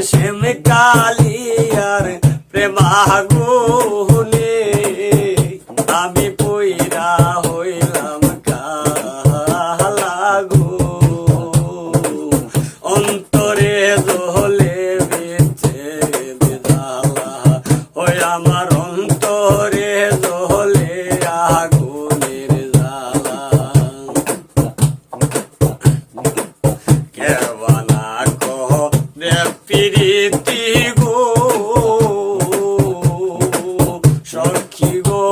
শ্যাম কালিয়ার প্রেমাগুনে আমি পইরা হইলাম কালাগো অন্তরে দোলে বিচ্ছেদ জ্বালা ওই আমার অন্তরে দোলে আগুনের জ্বালা কেবানা কহ প্রীতি গো সখী গো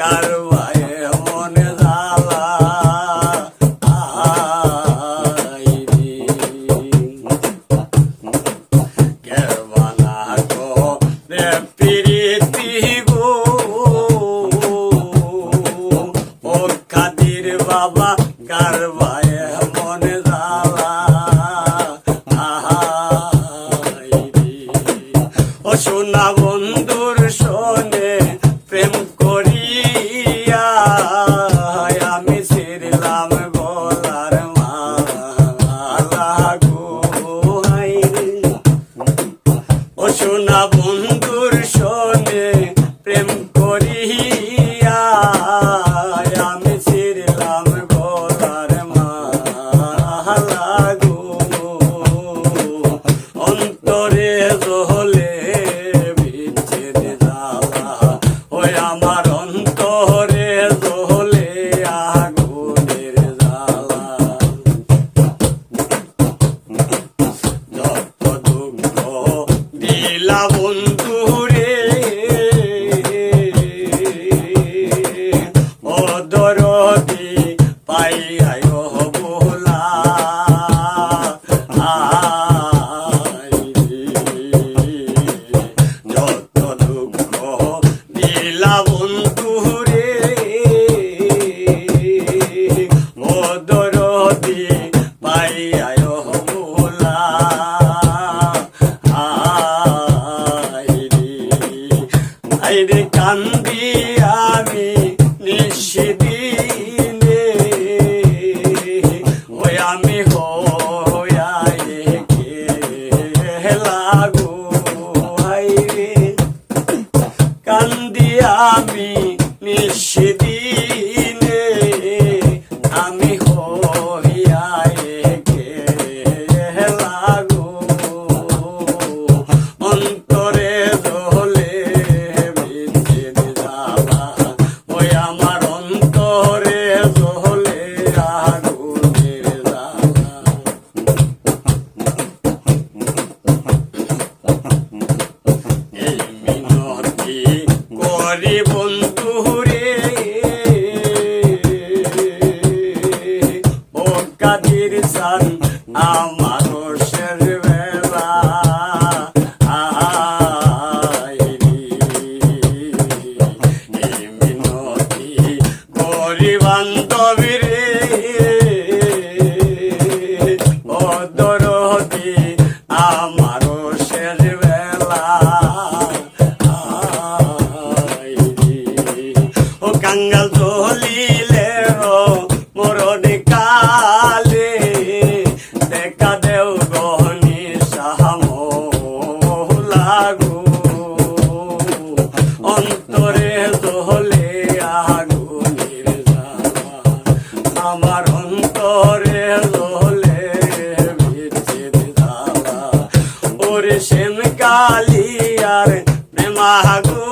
কারবায় মনে জ্বালা কেবানা কহ প্রীতি গো ও কাদির বাবা কারবায় মনে জ্বালা ও সোনা বন্ধুর শোনে প্রেম করিয়া আমি ছিড়লাম গলার মালা গো ও সোনা বন্ধুর শোনে প্রেম করিয়া আমি ছিড়লাম গলার মালা গো অন্তরে দোলে বিচ্ছেদ জ্বালা ওই আমার অন্তরে দোলে আগুনের জ্বালা যত দুঃখ দিলা বন্ধুরে ও দরদি পাইয়ায় বোলা যত দুঃখ দিলা বন্ধুরে ও দরদি পাইয়ায় বোলা আইরে কান্দি আমি নিশিদিনে ওই আমি হইয়াই লাগো আইরে কান্দি আমি নিশিদিনে আমি হইয়াই লাগো অন্তরে দোলে বিচ্ছেদ জ্বালা ওই আমার অন্তরে দোলে আগুনের জ্বালা এই মিনতি করি বন্ধুরে ও কাদির সান আমার শের বেলা এই মিনতি করি বান্ধবীরে ও দরদি আমার শের বেলা ও কাঙ্গাল চলিলে মরণ কালে দেখা দেও গহনি সাহাম লাগো অন্তরে দোলে আগুনের জ্বালা আমার অন্তরে দোলে বিচ্ছেদ জ্বালা ওরে শ্যাম কালিয়ার প্রেমাগো